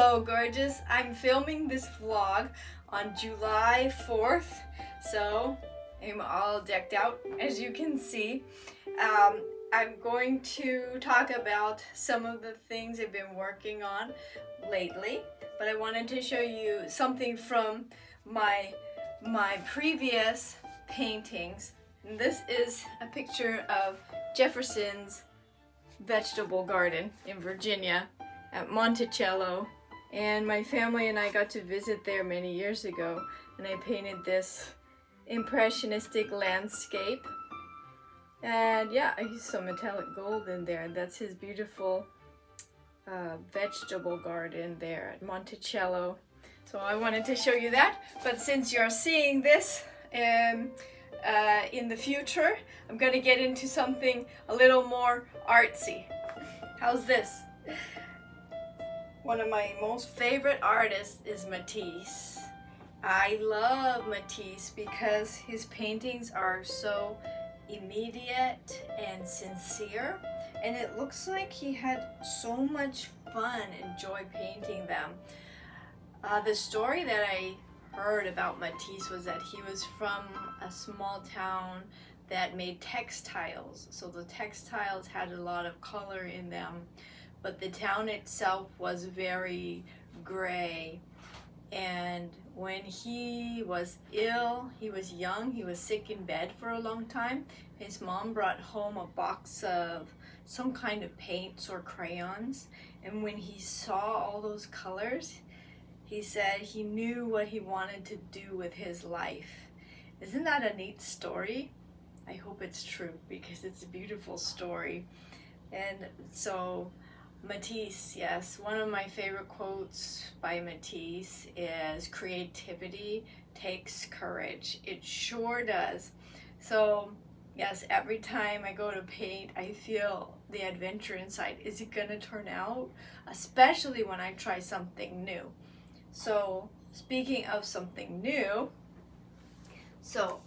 Hello gorgeous, I'm filming this vlog on July 4th, so I'm all decked out as you can see. I'm going to talk about some of the things I've been working on lately, but I wanted to show you something from my previous paintings. And this is a picture of Jefferson's vegetable garden in Virginia at Monticello, and my family and I got to visit there many years ago, and I painted this impressionistic landscape. And yeah, I used some metallic gold in there. That's his beautiful vegetable garden there at Monticello. So I wanted to show you that, but since you're seeing this in the future, I'm gonna get into something a little more artsy. How's this? One of my most favorite artists is Matisse. I love Matisse because his paintings are so immediate and sincere, and it looks like he had so much fun and joy painting them. The story that I heard about Matisse was that he was from a small town that made textiles, so the textiles had a lot of color in them, but the town itself was very gray. And when he was ill, he was young, he was sick in bed for a long time, his mom brought home a box of some kind of paints or crayons, and when he saw all those colors, he said he knew what he wanted to do with his life. Isn't that a neat story? I hope it's true because it's a beautiful story. And so Matisse, yes, one of my favorite quotes by Matisse is, "Creativity takes courage." It sure does. So yes, every time I go to paint, I feel the adventure inside. Is it gonna turn out? Especially when I try something new. So speaking of something new, so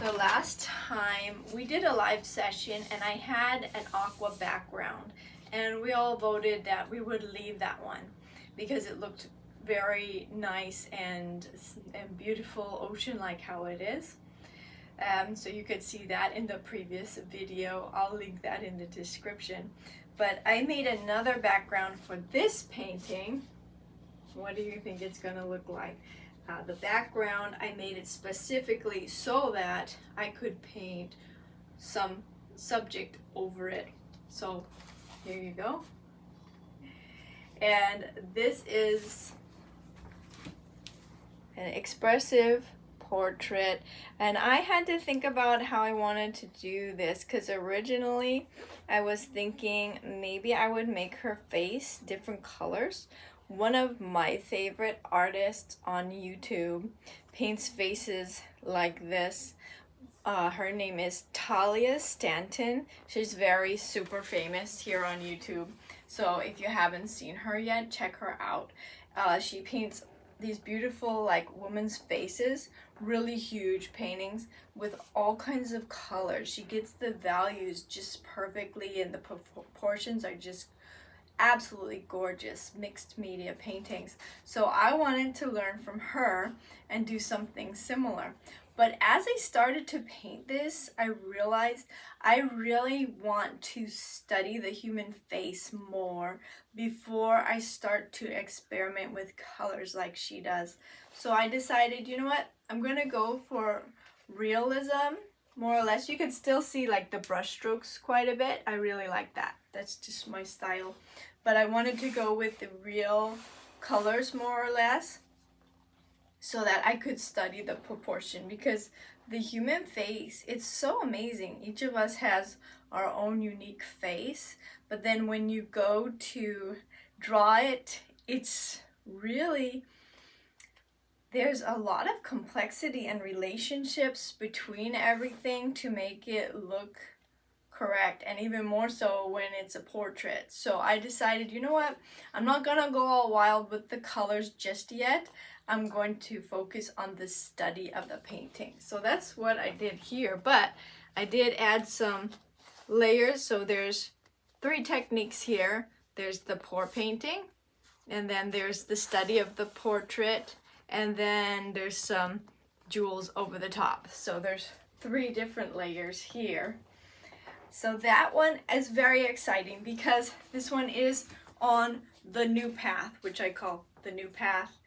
the last time we did a live session and I had an aqua background, and we all voted that we would leave that one because it looked very nice and beautiful, ocean-like how it is. So you could see that in the previous video. I'll link that in the description. But I made another background for this painting. What do you think it's gonna look like? The background, I made it specifically so that I could paint some subject over it. So here you go. And this is an expressive portrait, and I had to think about how I wanted to do this because originally I was thinking maybe I would make her face different colors. One of my favorite artists on YouTube paints faces like this. Her name is Talia Stanton. She's very super famous here on YouTube. So if you haven't seen her yet, check her out. She paints these beautiful like women's faces, really huge paintings with all kinds of colors. She gets the values just perfectly, and the proportions are just absolutely gorgeous mixed media paintings. So I wanted to learn from her and do something similar. But as I started to paint this, I realized I really want to study the human face more before I start to experiment with colors like she does. So I decided, you know what, I'm gonna go for realism, more or less. You can still see like the brush strokes quite a bit. I really like that. That's just my style. But I wanted to go with the real colors more or less, so that I could study the proportion, because the human face, it's so amazing. Each of us has our own unique face, but then when you go to draw it, it's really, there's a lot of complexity and relationships between everything to make it look correct, and even more so when it's a portrait. So I decided, you know what, I'm not gonna go all wild with the colors just yet. I'm going to focus on the study of the painting. So that's what I did here, but I did add some layers. So there's 3 techniques here. There's the pour painting, and then there's the study of the portrait, and then there's some jewels over the top. So there's 3 different layers here. So that one is very exciting because this one is on the new path, which I call the new path,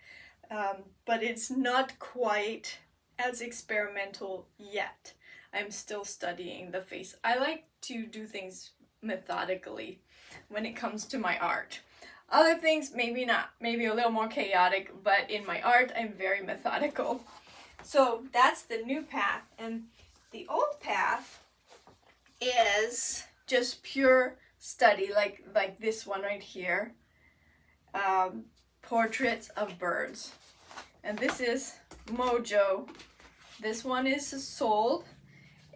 but it's not quite as experimental yet. I'm still studying the face. I like to do things methodically when it comes to my art. Other things, maybe not, maybe a little more chaotic, but in my art, I'm very methodical. So that's the new path, and the old path is just pure study, like this one right here, portraits of birds. And this is Mojo. This one is sold,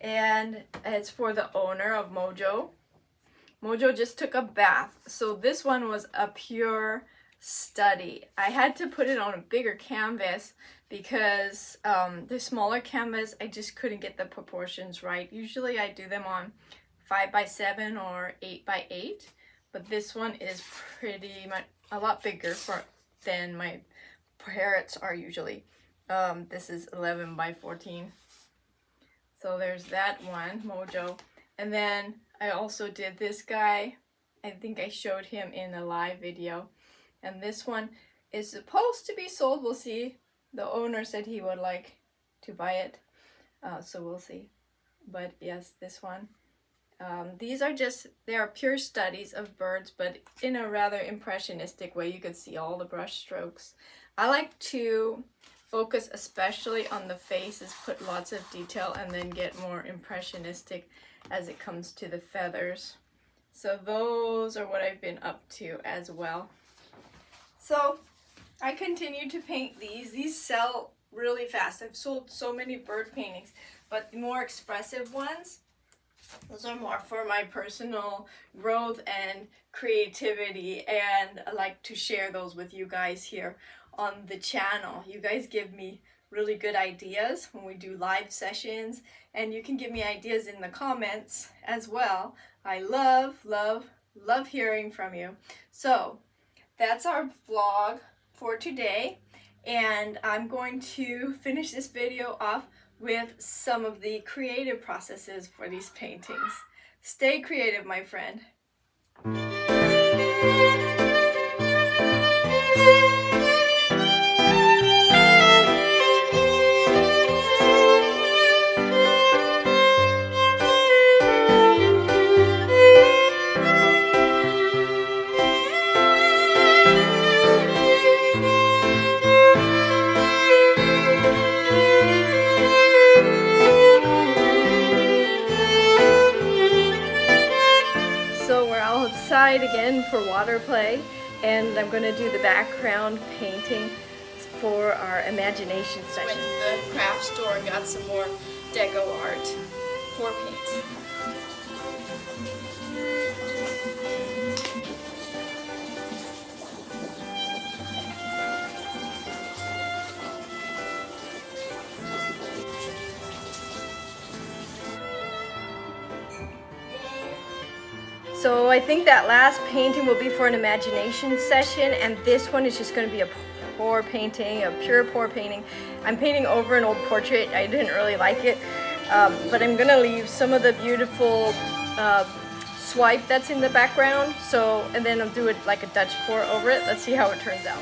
and it's for the owner of Mojo. Mojo just took a bath, so this one was a pure study. I had to put it on a bigger canvas because the smaller canvas, I just couldn't get the proportions right. Usually I do them on 5x7 or 8x8, but this one is pretty much a lot bigger than my parrots are usually. This is 11x14. So there's that one, Mojo. And then I also did this guy. I think I showed him in a live video. And this one is supposed to be sold. We'll see. The owner said he would like to buy it. So we'll see. But yes, this one. These are they are pure studies of birds, but in a rather impressionistic way. You can see all the brush strokes. I like to focus especially on the faces, put lots of detail, and then get more impressionistic as it comes to the feathers. So those are what I've been up to as well. So I continue to paint these. These sell really fast. I've sold so many bird paintings, but the more expressive ones, those are more for my personal growth and creativity, and I like to share those with you guys here on the channel. You guys give me really good ideas when we do live sessions, and you can give me ideas in the comments as well. I love hearing from you. So that's our vlog for today, and I'm going to finish this video off with some of the creative processes for these paintings. Stay creative, my friend. Again for water play, and I'm going to do the background painting for our imagination session. Went to the craft store and got some more deco art for paints. So I think that last painting will be for an imagination session, and this one is just going to be a pour painting, a pure pour painting. I'm painting over an old portrait. I didn't really like it, but I'm going to leave some of the beautiful swipe that's in the background. So, and then I'll do it like a Dutch pour over it. Let's see how it turns out.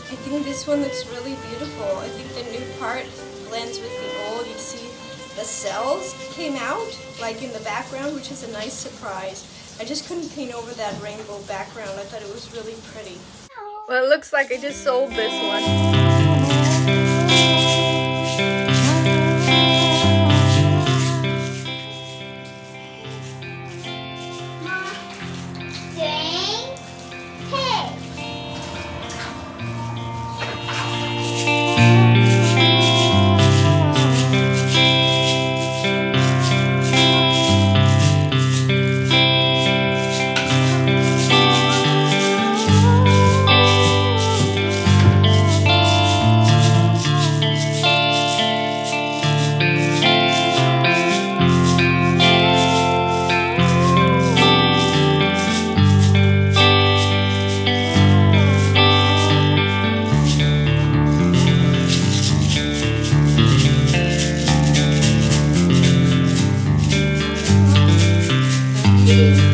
I think this one looks really beautiful. I think the new part blends with the old. You see the cells came out like in the background, which is a nice surprise. I just couldn't paint over that rainbow background. I thought it was really pretty. Well, it looks like I just sold this one. Matisse.